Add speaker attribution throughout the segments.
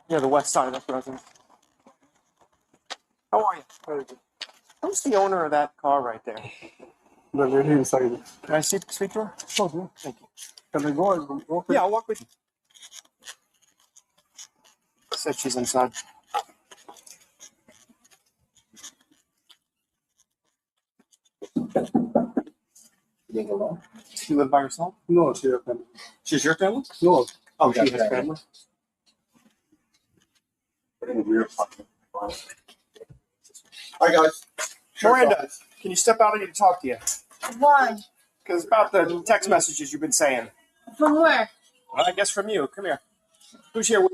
Speaker 1: Yeah, the west side. That's what I was thinking. How are you? Very good. Who's the owner of that car right there?
Speaker 2: No, they're here inside.
Speaker 1: Can I speak to her?
Speaker 2: Sure, yeah.
Speaker 1: Thank you.
Speaker 2: Can I go?
Speaker 1: Yeah, I'll walk with you. Said she's inside. You live by yourself?
Speaker 2: No, she has family.
Speaker 1: She's your family?
Speaker 2: No.
Speaker 1: Oh, she has family.
Speaker 2: Hi, guys.
Speaker 1: Miranda, can you step out? I need to talk to you.
Speaker 3: Why?
Speaker 1: Because it's about the text messages you've been saying.
Speaker 3: From where?
Speaker 1: Well, I guess from you. Come here. Who's here?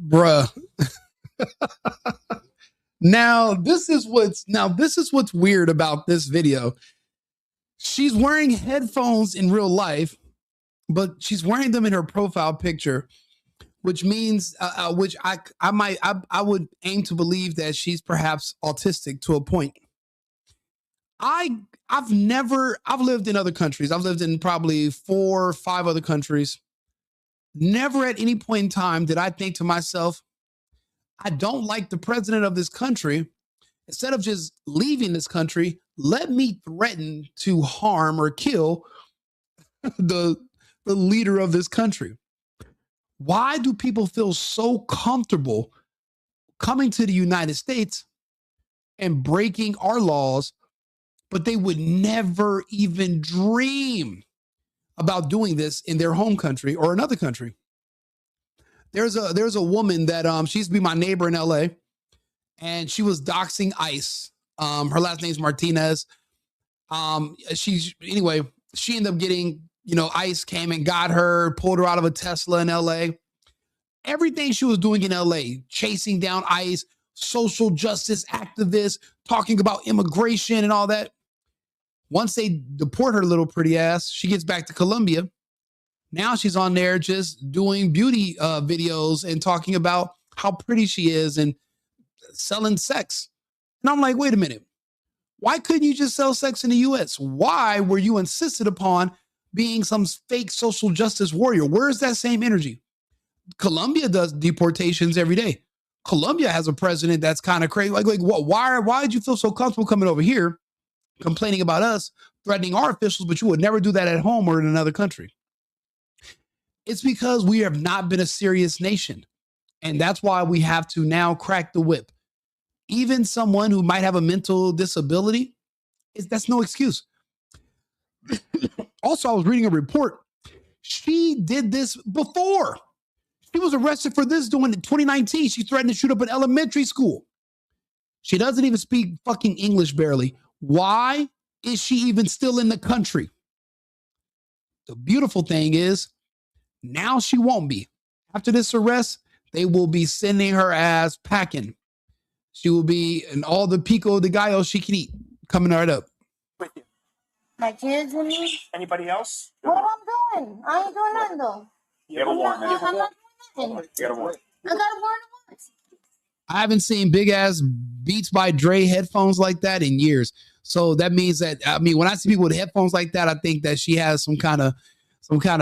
Speaker 4: Bruh. Now this is what's weird about this video. She's wearing headphones in real life, but she's wearing them in her profile picture, which means which I would aim to believe that she's perhaps autistic to a point. I've lived in other countries. I've lived in probably 4 or 5 other countries. Never at any point in time did I think to myself, I don't like the president of this country. Instead of just leaving this country, let me threaten to harm or kill the leader of this country. Why do people feel so comfortable coming to the United States and breaking our laws, but they would never even dream about doing this in their home country or another country? There's a woman that she used to be my neighbor in LA, and she was doxing ICE. Her last name's Martinez. She ended up getting, ICE came and got her, pulled her out of a Tesla in LA. Everything she was doing in LA, chasing down ICE, social justice activists, talking about immigration and all that. Once they deport her little pretty ass, she gets back to Colombia. Now she's on there just doing beauty videos and talking about how pretty she is and selling sex. And I'm like, wait a minute. Why couldn't you just sell sex in the US? Why were you insisted upon being some fake social justice warrior? Where's that same energy? Colombia does deportations every day. Colombia has a president that's kind of crazy. Like what? Why did you feel so comfortable coming over here, complaining about us, threatening our officials, but you would never do that at home or in another country? It's because we have not been a serious nation. And that's why we have to now crack the whip. Even someone who might have a mental disability, that's no excuse. Also, I was reading a report. She did this before. She was arrested for this doing in 2019. She threatened to shoot up an elementary school. She doesn't even speak fucking English barely. Why is she even still in the country? The beautiful thing is, now she won't be. After this arrest, they will be sending her ass packing. She will be in all the pico de gallo she can eat, coming right up.
Speaker 1: With you.
Speaker 3: My kids and me?
Speaker 1: Anybody else?
Speaker 3: What I'm doing? I ain't doing nothing though.
Speaker 1: You have a warrant.
Speaker 3: I'm not doing nothing.
Speaker 1: You got a warrant.
Speaker 3: I got a warrant once.
Speaker 4: I haven't seen big ass Beats by Dre headphones like that in years. So that means that, when I see people with headphones like that, I think that she has some kind of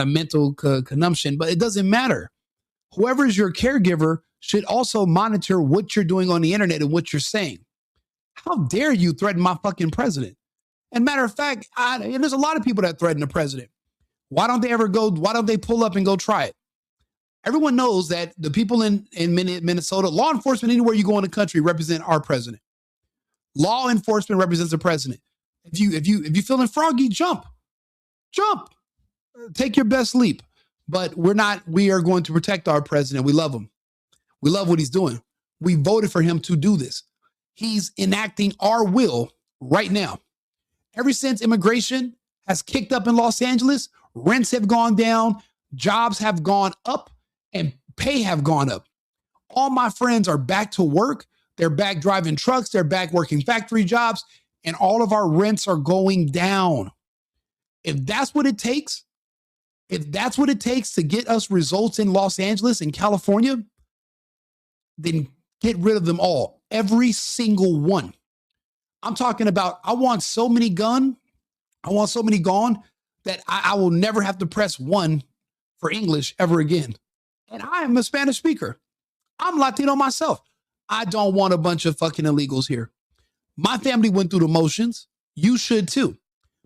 Speaker 4: mental consumption, but it doesn't matter. Whoever is your caregiver should also monitor what you're doing on the internet and what you're saying. How dare you threaten my fucking president? And matter of fact, and there's a lot of people that threaten the president. Why don't they pull up and go try it? Everyone knows that the people in Minnesota, law enforcement, anywhere you go in the country, represent our president. Law enforcement represents the president. If you feeling froggy, jump. Take your best leap. But we are going to protect our president. We love him. We love what he's doing. We voted for him to do this. He's enacting our will right now. Ever since immigration has kicked up in Los Angeles, rents have gone down, jobs have gone up, and pay have gone up. All my friends are back to work. They're back driving trucks. They're back working factory jobs, and all of our rents are going down. If that's what it takes to get us results in Los Angeles and California, then get rid of them all. Every single one. I'm talking about, I want so many gone that I will never have to press 1 for English ever again. And I am a Spanish speaker. I'm Latino myself. I don't want a bunch of fucking illegals here. My family went through the motions. You should too.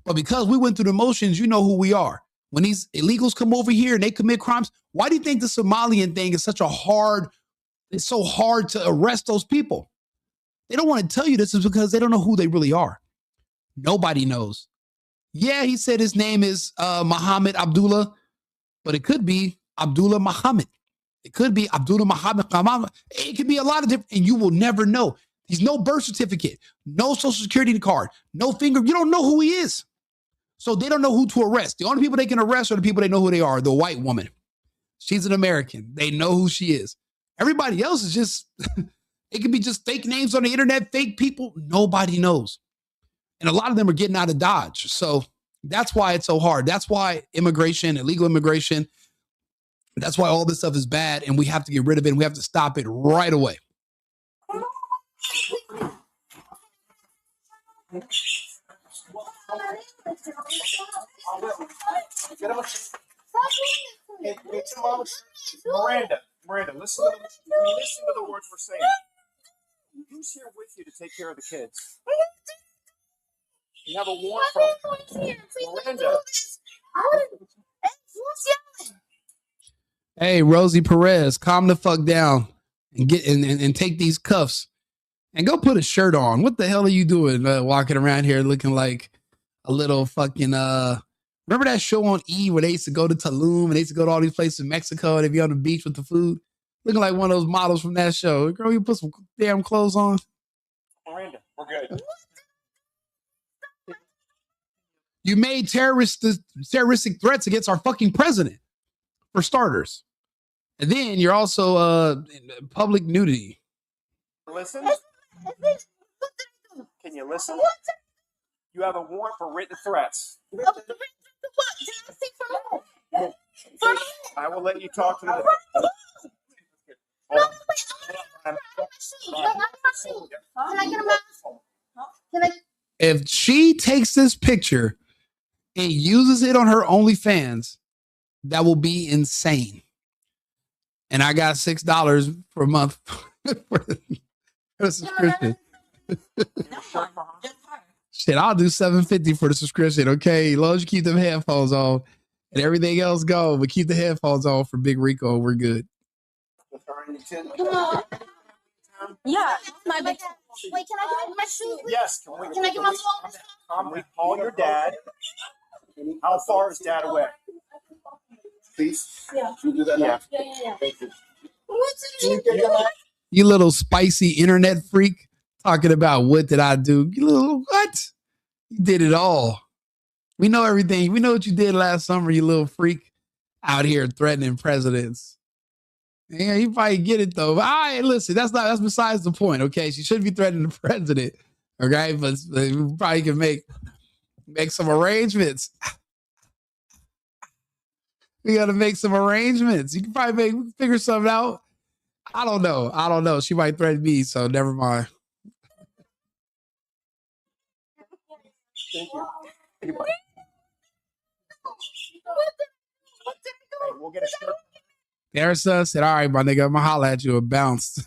Speaker 4: But because we went through the motions, you know who we are. When these illegals come over here and they commit crimes, why do you think the Somalian thing is it's so hard to arrest those people? They don't want to tell you this is because they don't know who they really are. Nobody knows. Yeah, he said his name is Muhammad Abdullah, but it could be Abdullah Muhammad. It could be Abdullah Muhammad. It could be a lot of different, and you will never know. He's no birth certificate, no social security card, no finger. You don't know who he is. So they don't know who to arrest. The only people they can arrest are the people they know who they are, the white woman. She's an American. They know who she is. Everybody else is just, it could be just fake names on the internet, fake people. Nobody knows. And a lot of them are getting out of Dodge. So that's why it's so hard. That's why immigration, illegal immigration, that's why all this stuff is bad. And we have to get rid of it. And we have to stop it right away.
Speaker 1: Miranda, listen to the words we're saying. Who's here with you to take care of the kids? You have a warrant from Miranda.
Speaker 4: Hey, Rosie Perez, calm the fuck down and get and take these cuffs and go put a shirt on. What the hell are you doing walking around here looking like a little fucking remember that show on E where they used to go to Tulum and they used to go to all these places in Mexico and they'd be on the beach with the food? Looking like one of those models from that show. Girl, you put some damn clothes on.
Speaker 1: Miranda, we're good.
Speaker 4: You made terroristic threats against our fucking president, for starters. And then you're also public nudity.
Speaker 1: Listen? Can you listen? You have a warrant for written threats. I will let you talk to the...
Speaker 4: If she takes this picture and uses it on her OnlyFans, that will be insane. And I got $6 per month for the subscription. Shit, I'll do $7.50 for the subscription, okay? As long as you keep them headphones on and everything else go, but keep the headphones on for Big Rico, we're good.
Speaker 3: Yeah, my big. Wait, can I get my shoes?
Speaker 1: Yes.
Speaker 3: Can I get my phone?
Speaker 1: Tom, we call your dad. How far is dad away?
Speaker 2: Please.
Speaker 3: Yeah.
Speaker 2: Can you do that now?
Speaker 3: Yeah.
Speaker 2: Thank you.
Speaker 3: What's
Speaker 4: You little spicy internet freak talking about what did I do? You little what? You did it all. We know everything. We know what you did last summer, you little freak out here threatening presidents. Yeah, you probably get it though. But all right, listen, that's besides the point. Okay, she shouldn't be threatening the president. Okay, but we probably can make some arrangements. We got to make some arrangements. You can probably figure something out. I don't know. She might threaten me, so never mind.
Speaker 1: Thank you. Hey, we'll get a shirt.
Speaker 4: Garrison said, all right, my nigga, I'm going to holler at you and bounced.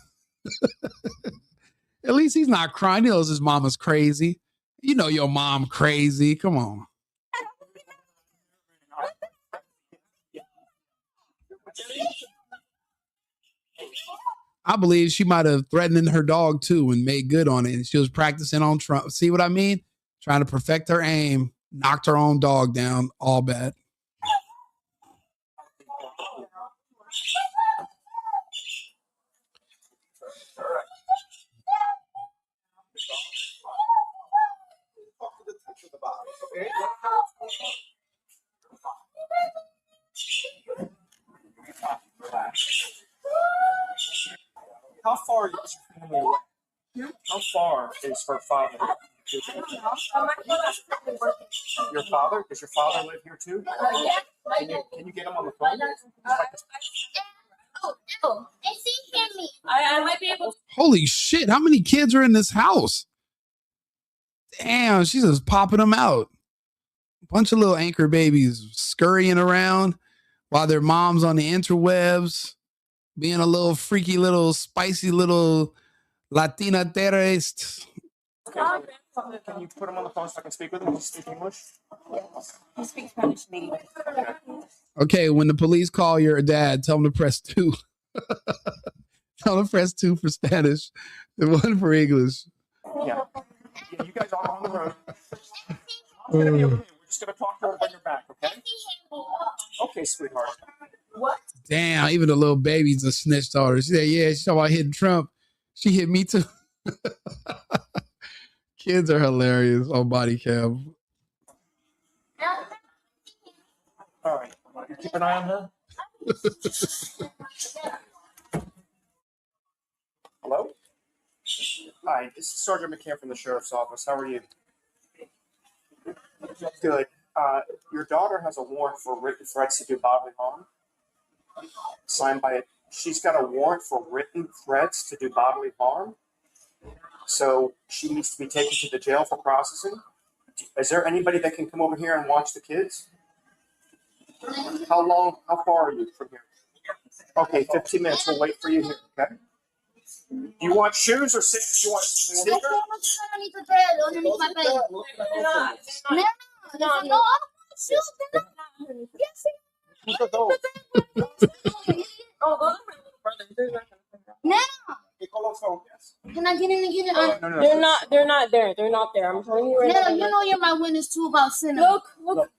Speaker 4: At least he's not crying. He knows his mama's crazy. You know your mom crazy. Come on. I believe she might have threatened her dog too and made good on it. And she was practicing on Trump. See what I mean? Trying to perfect her aim, knocked her own dog down, all bad.
Speaker 1: How far is your family away? How far is her father? Your father? Does your father live here too? Can you get him on the phone?
Speaker 3: I might be able to.
Speaker 4: Holy shit, how many kids are in this house? Damn, she's just popping them out. A bunch of little anchor babies scurrying around while their mom's on the interwebs. being a little freaky, little spicy, little Latina terrorist.
Speaker 1: Okay, can you put him on the phone so I can speak with him? Does he speak English?
Speaker 3: Yes. He speaks Spanish and English.
Speaker 4: Okay, when the police call your dad, tell them to press 2. Tell them to press 2 for Spanish and 1 for English.
Speaker 1: Yeah. You guys are on the road. I'm gonna be over here. We're just gonna talk to her when you're back, okay? Okay, sweetheart.
Speaker 3: What?
Speaker 4: Damn, even the little baby's a snitched on her. She said, yeah, she talking about hitting Trump. She hit me too. Kids are hilarious on Bodycam.
Speaker 1: All right. You keep an eye on her. Hello? Hi, this is Sergeant McCann from the Sheriff's Office. How are you? Good. Your daughter has a warrant for written threats to do bodily harm. Signed by it. She's got a warrant for written threats to do bodily harm. So she needs to be taken to the jail for processing. Is there anybody that can come over here and watch the kids? How far are you from here? Okay, 15 minutes. We'll wait for you here, okay? Do you want shoes or sandals? You want sneakers?
Speaker 2: Can I get in and get it?
Speaker 1: No.
Speaker 3: They're not there. They're not there. I'm telling you right now.
Speaker 2: You know you're my witness too about sinning.
Speaker 3: Look.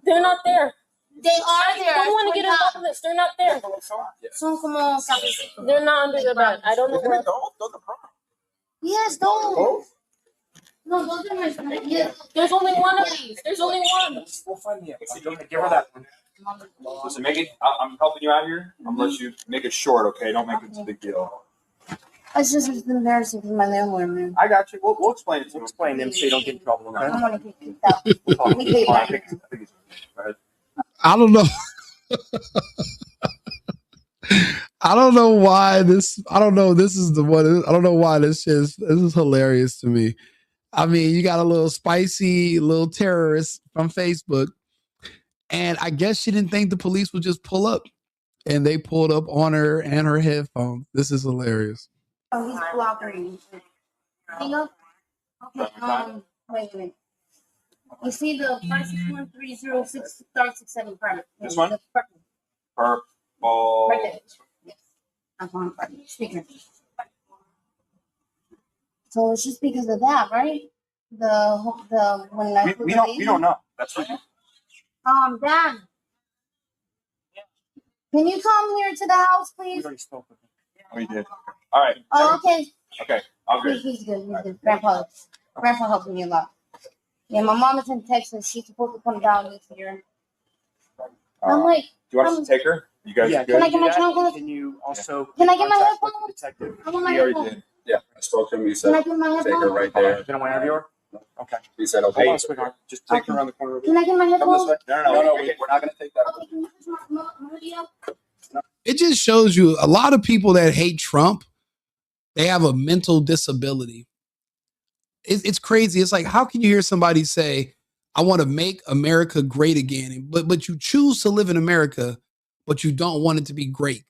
Speaker 3: They're not there.
Speaker 2: They are there.
Speaker 3: I don't want to get involved with this. They're not there.
Speaker 2: So come on.
Speaker 3: They're not under the bed. I don't know where.
Speaker 2: Yes, those. No, those are my friends. Yeah.
Speaker 3: There's only one of these. There's only one.
Speaker 1: We'll find the give her that one.
Speaker 5: Listen, make it. I'm helping you out here. I'm gonna let you make it short, okay? Don't make it a big deal.
Speaker 2: It's just embarrassing for my landlord, man.
Speaker 5: I got you. We'll explain it to
Speaker 1: We'll
Speaker 5: you.
Speaker 1: explain them so you don't get in trouble, okay?
Speaker 2: I don't want to get kicked out. We pay back.
Speaker 4: I don't know. I don't know why this. I don't know. This is the one. I don't know why this is hilarious to me. I mean, you got a little spicy little terrorist from Facebook, and I guess she didn't think the police would just pull up, and they pulled up on her and her headphones. This is hilarious.
Speaker 2: Oh, he's blocking me. Hang up. Okay. Wait a minute. You see the 5613067 credit?
Speaker 5: This one?
Speaker 2: The purple.
Speaker 5: Purple.
Speaker 2: Right there. Yes. I'm on credit. Speaker. So it's just because of that, right? The when I
Speaker 5: We don't know. That's right.
Speaker 2: Dad. Can you come here to the house,
Speaker 1: We
Speaker 2: please?
Speaker 1: already spoke with him.
Speaker 5: We did. All right.
Speaker 2: Oh, okay.
Speaker 5: Okay. I'll good.
Speaker 2: He's good. He's good. Grandpa helped me a lot. Yeah, my mom is in Texas. She's supposed to come down this year. I'm like,
Speaker 5: Do you want us to take her? You guys are good?
Speaker 2: Can I get my chocolate?
Speaker 1: Can you also
Speaker 2: Can I get my
Speaker 1: contact with
Speaker 2: headphones?
Speaker 1: the detective?
Speaker 2: I want my
Speaker 5: He already
Speaker 2: headphones.
Speaker 5: did. Yeah. I spoke to him. He
Speaker 2: Can I
Speaker 5: said,
Speaker 2: get my
Speaker 5: take her
Speaker 2: headphones?
Speaker 5: right there.
Speaker 1: You don't want to interview her? Okay.
Speaker 5: He said,
Speaker 1: Hold
Speaker 5: okay.
Speaker 1: on, sweetheart. Just take her around the corner.
Speaker 2: Can I get my
Speaker 5: Come this
Speaker 2: headphones?
Speaker 5: way. No. We're not going to take that.
Speaker 2: Okay, can you push my hoodie up?
Speaker 4: It just shows you a lot of people that hate Trump, they have a mental disability. It's crazy. It's like, how can you hear somebody say, I want to make America great again, but you choose to live in America, but you don't want it to be great.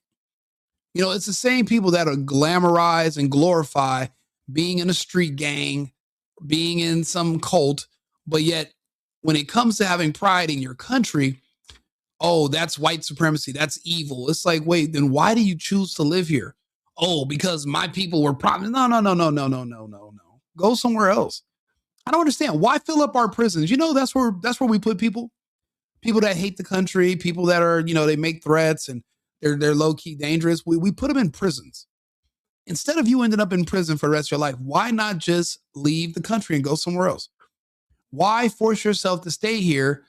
Speaker 4: You know, it's the same people that are glamorize and glorify being in a street gang, being in some cult, but yet when it comes to having pride in your country, oh, that's white supremacy. That's evil. It's like, wait, then why do you choose to live here? Oh, because my people were problems. No. Go somewhere else. I don't understand. Why fill up our prisons? You know, that's where we put people. People that hate the country, people that are, they make threats and they're low-key dangerous. We put them in prisons. Instead of you ending up in prison for the rest of your life, why not just leave the country and go somewhere else? Why force yourself to stay here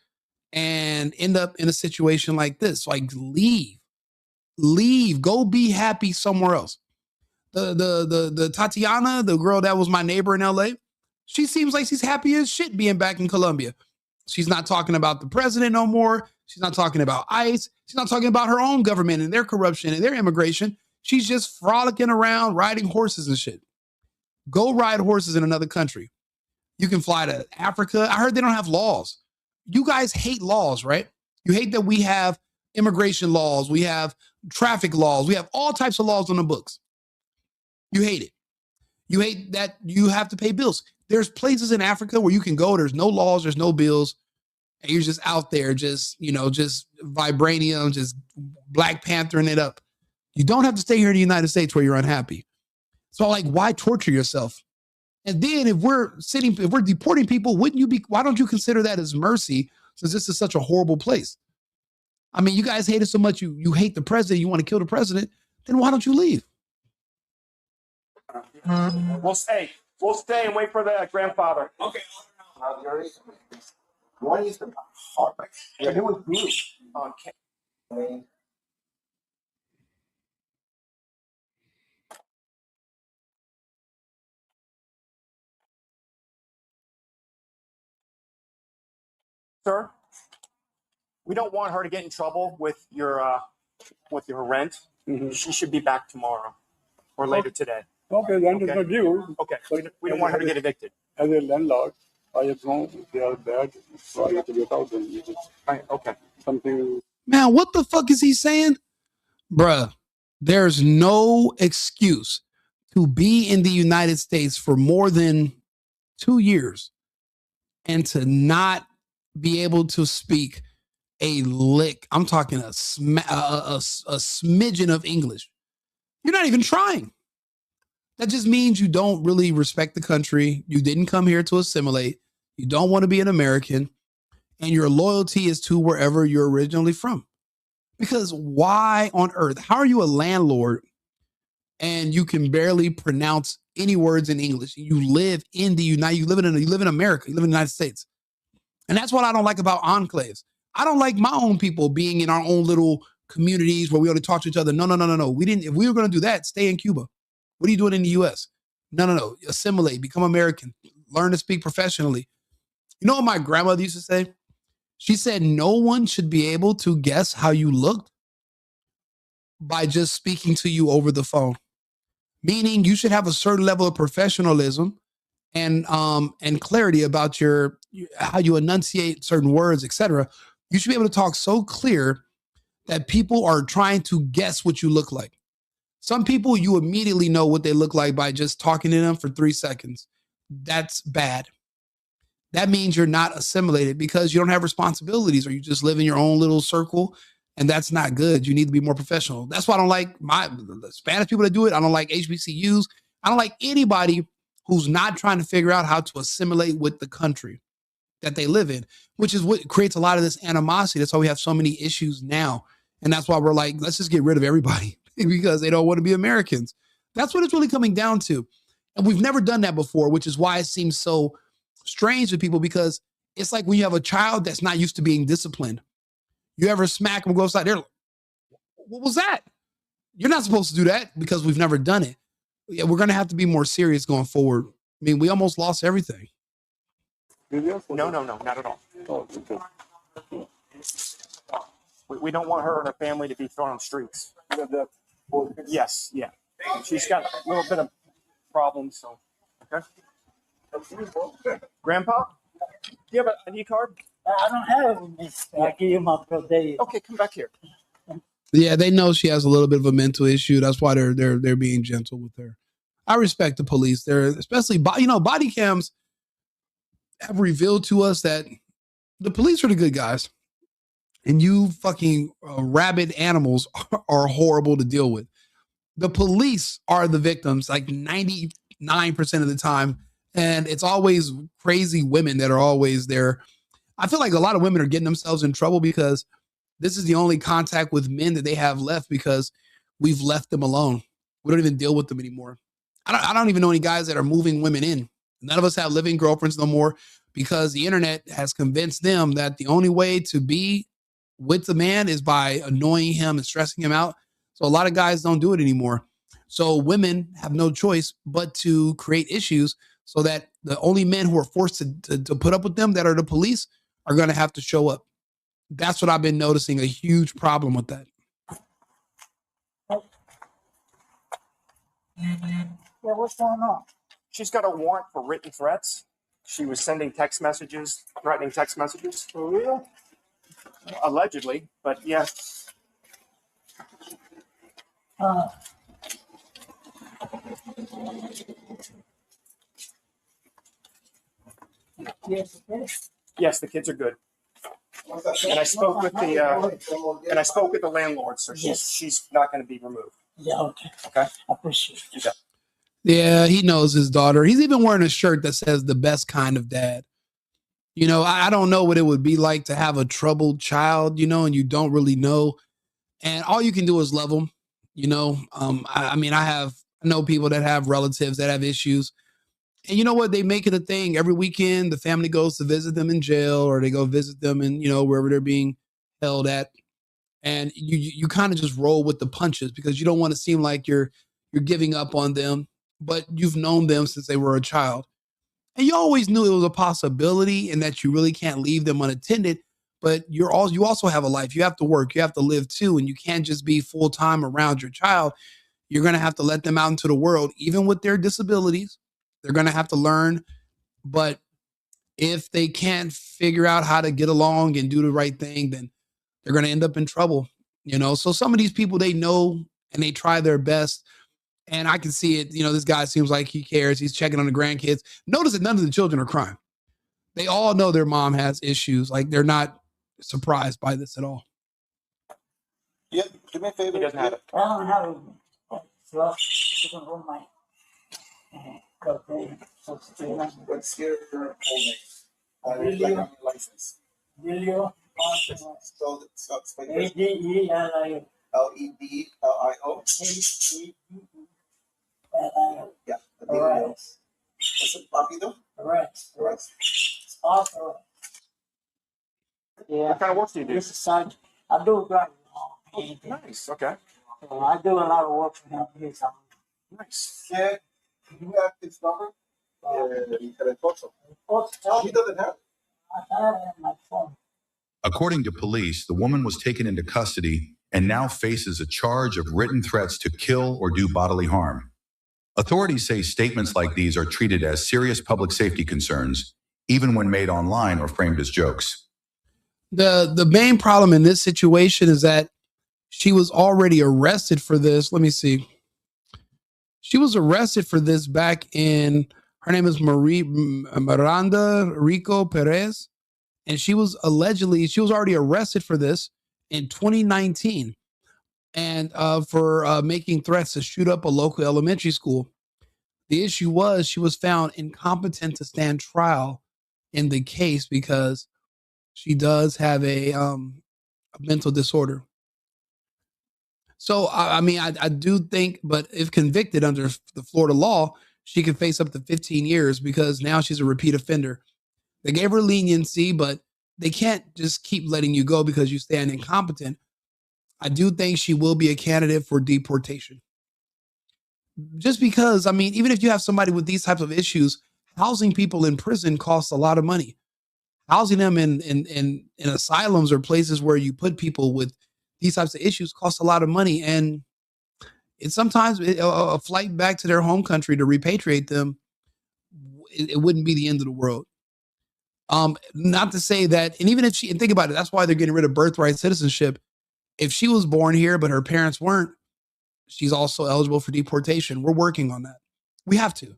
Speaker 4: and end up in a situation like this? Like, leave, go be happy somewhere else. The Tatiana, the girl that was my neighbor in LA, she seems like she's happy as shit being back in Colombia. She's not talking about the president no more. She's not talking about ICE. She's not talking about her own government and their corruption and their immigration. She's just frolicking around, riding horses and shit. Go ride horses in another country. You can fly to Africa. I heard they don't have laws. You guys hate laws, right? You hate that we have immigration laws. We have traffic laws. We have all types of laws on the books. You hate it. You hate that you have to pay bills. There's places in Africa where you can go. There's no laws. There's no bills. And you're just out there, just vibranium, just Black Panthering it up. You don't have to stay here in the United States where you're unhappy. So like, why torture yourself? And then if we're deporting people, why don't you consider that as mercy, since this is such a horrible place? I mean, you guys hate it so much, you hate the president, you want to kill the president, then why don't you leave?
Speaker 1: We'll stay and wait for the grandfather.
Speaker 5: Okay.
Speaker 1: What is the heart? Yeah, it was me. Okay. Sir, we don't want her to get in trouble with your rent. Mm-hmm. She should be back tomorrow or later today.
Speaker 6: Okay, then it's not due.
Speaker 1: Okay, we don't want her to get evicted.
Speaker 6: As a landlord, I have known they are bad, so I have to get out and use it.
Speaker 1: Right, okay.
Speaker 6: Something.
Speaker 4: Man, what the fuck is he saying? Bruh, there's no excuse to be in the United States for more than 2 years and to not be able to speak a lick. I'm talking a smidgen of English. You're not even trying. That just means you don't really respect the country. You didn't come here to assimilate. You don't want to be an American. And your loyalty is to wherever you're originally from. Because why on earth? How are you a landlord and you can barely pronounce any words in English? You live in you live in America. You live in the United States. And that's what I don't like about enclaves. I don't like my own people being in our own little communities where we only talk to each other. No. If we were going to do that, stay in Cuba. What are you doing in the US? No. Assimilate, become American, learn to speak professionally. You know what my grandmother used to say? She said, no one should be able to guess how you looked by just speaking to you over the phone. Meaning you should have a certain level of professionalism and clarity about how you enunciate certain words, etc. You should be able to talk so clear that people are trying to guess what you look like. Some people, you immediately know what they look like by just talking to them for 3 seconds. That's bad. That means you're not assimilated because you don't have responsibilities or you just live in your own little circle, and that's not good. You need to be more professional. That's why I don't like the Spanish people that do it. I don't like HBCUs. I don't like anybody who's not trying to figure out how to assimilate with the country that they live in, which is what creates a lot of this animosity. That's why we have so many issues now. And that's why we're like, let's just get rid of everybody because they don't want to be Americans. That's what it's really coming down to. And we've never done that before, which is why it seems so strange to people, because it's like when you have a child that's not used to being disciplined. You ever smack them, go outside there, what was that? You're not supposed to do that because we've never done it. Yeah, we're going to have to be more serious going forward. I mean, we almost lost everything.
Speaker 1: No, not at all. We don't want her and her family to be thrown on the streets. Yes, yeah. She's got a little bit of problems, so. Okay. Grandpa, do you have an ID card?
Speaker 7: I don't have it. I give you my birthday.
Speaker 1: Okay, come back here.
Speaker 4: Yeah, they know she has a little bit of a mental issue. That's why they're being gentle with her. I respect the police. They're especially body cams have revealed to us that the police are the good guys, and you fucking rabid animals are horrible to deal with. The police are the victims, like 99% of the time, and it's always crazy women that are always there. I feel like a lot of women are getting themselves in trouble because this is the only contact with men that they have left because we've left them alone. We don't even deal with them anymore. I don't even know any guys that are moving women in. None of us have living girlfriends no more because the internet has convinced them that the only way to be with the man is by annoying him and stressing him out. So a lot of guys don't do it anymore. So women have no choice but to create issues so that the only men who are forced to put up with them that are the police are going to have to show up. That's what I've been noticing, a huge problem with that.
Speaker 7: Yeah, what's going on?
Speaker 1: She's got a warrant for written threats. She was sending text messages, threatening text messages.
Speaker 7: For real?
Speaker 1: Allegedly, but yeah.
Speaker 7: Uh, yes, yes.
Speaker 1: Yes, the kids are good. And I spoke with the landlord, so she's not going to be removed.
Speaker 7: Yeah, okay.
Speaker 1: Okay.
Speaker 7: I appreciate it.
Speaker 1: Okay.
Speaker 4: Yeah, he knows his daughter. He's even wearing a shirt that says the best kind of dad. You know, I don't know what it would be like to have a troubled child, you know, and you don't really know. And all you can do is love them, you know. I mean, I know people that have relatives that have issues. And you know what? They make it a thing. Every weekend, the family goes to visit them in jail or they go visit them in, you know, wherever they're being held at. And you kind of just roll with the punches because you don't want to seem like you're giving up on them, but you've known them since they were a child. And you always knew it was a possibility and that you really can't leave them unattended, but you also have a life. You have to work, you have to live too, and you can't just be full-time around your child. You're going to have to let them out into the world even with their disabilities. They're going to have to learn, but if they can't figure out how to get along and do the right thing, then they're going to end up in trouble, you know? So some of these people, they know and they try their best. And I can see it, you know, this guy seems like he cares. He's checking on the grandkids. Notice that none of the children are crying. They all know their mom has issues. Like they're not surprised by this at all.
Speaker 5: Yeah, do me a favor.
Speaker 1: He doesn't have it.
Speaker 7: I don't have it. So, you can hold my
Speaker 5: What's your full name?
Speaker 7: Really?
Speaker 5: Like on your license.
Speaker 7: Julio
Speaker 5: So
Speaker 7: A-D-E-L-I-O.
Speaker 5: Ledilio.
Speaker 7: A-D-E-L-I-O.
Speaker 5: Yeah.
Speaker 7: Alright.
Speaker 5: What's it, Papido?
Speaker 7: Alright.
Speaker 5: Alright.
Speaker 7: Awesome. Yeah.
Speaker 1: What kind of work do you do?
Speaker 7: This is Sergeant. I do drive.
Speaker 1: Nice. Okay.
Speaker 7: I do a lot of work for him. He's
Speaker 1: Nice.
Speaker 5: Yeah. Do you have his number? El Pozo. No, he doesn't have it.
Speaker 7: I have it on my phone.
Speaker 8: According to police, the woman was taken into custody and now faces a charge of written threats to kill or do bodily harm. Authorities say statements like these are treated as serious public safety concerns, even when made online or framed as jokes.
Speaker 4: The main problem in this situation is that she was already arrested for this. Let me see. She was arrested for this back in, her name is Miranda Rico Perez. And she was already arrested for this in 2019 and for making threats to shoot up a local elementary school. The issue was she was found incompetent to stand trial in the case because she does have a mental disorder. So, I mean, I do think, but if convicted under the Florida law, she could face up to 15 years because now she's a repeat offender. They gave her leniency, but they can't just keep letting you go because you stand incompetent. I do think she will be a candidate for deportation. Just because, I mean, even if you have somebody with these types of issues, housing people in prison costs a lot of money. Housing them in asylums or places where you put people with these types of issues costs a lot of money. And it's sometimes a flight back to their home country to repatriate them, it wouldn't be the end of the world. Not to say that, and even if she, and think about it, that's why they're getting rid of birthright citizenship. If she was born here, but her parents weren't, she's also eligible for deportation. We're working on that. We have to.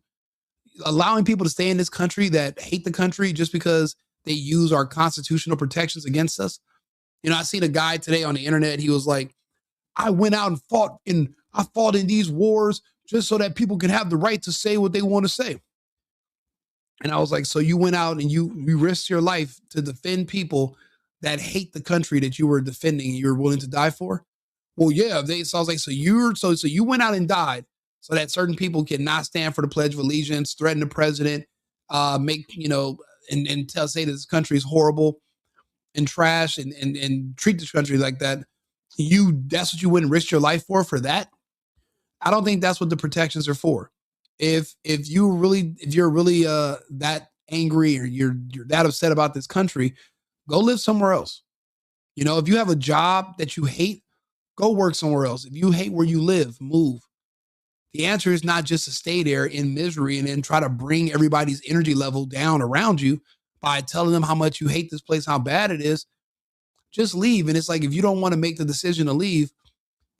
Speaker 4: Allowing people to stay in this country that hate the country just because they use our constitutional protections against us. You know, I seen a guy today on the internet. He was like, I went out and fought in these wars just so that people can have the right to say what they want to say. And I was like, so you went out and you risked your life to defend people that hate the country that you were defending and you were willing to die for? Well, yeah. So I was like, so you went out and died so that certain people cannot stand for the Pledge of Allegiance, threaten the president, make, you know, and say that this country is horrible and trash and treat this country like that. That's what you went and risked your life for that? I don't think that's what the protections are for. If you're really that angry or you're that upset about this country, go live somewhere else. You know, if you have a job that you hate, go work somewhere else. If you hate where you live, move. The answer is not just to stay there in misery and then try to bring everybody's energy level down around you by telling them how much you hate this place, how bad it is. Just leave. And it's like, if you don't want to make the decision to leave,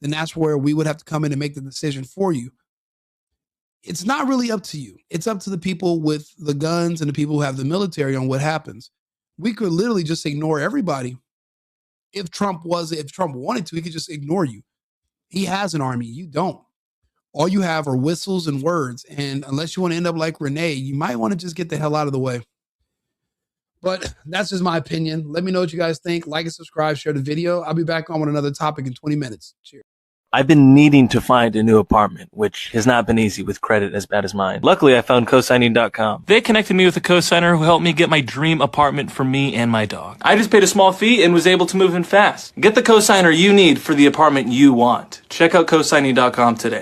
Speaker 4: then that's where we would have to come in and make the decision for you. It's not really up to you. It's up to the people with the guns and the people who have the military on what happens. We could literally just ignore everybody. If Trump wanted to, he could just ignore you. He has an army. You don't. All you have are whistles and words. And unless you want to end up like Renee, you might want to just get the hell out of the way. But that's just my opinion. Let me know what you guys think. Like and subscribe, share the video. I'll be back on with another topic in 20 minutes. Cheers.
Speaker 9: I've been needing to find a new apartment, which has not been easy with credit as bad as mine. Luckily, I found cosigning.com. They connected me with a cosigner who helped me get my dream apartment for me and my dog. I just paid a small fee and was able to move in fast. Get the cosigner you need for the apartment you want. Check out cosigning.com today.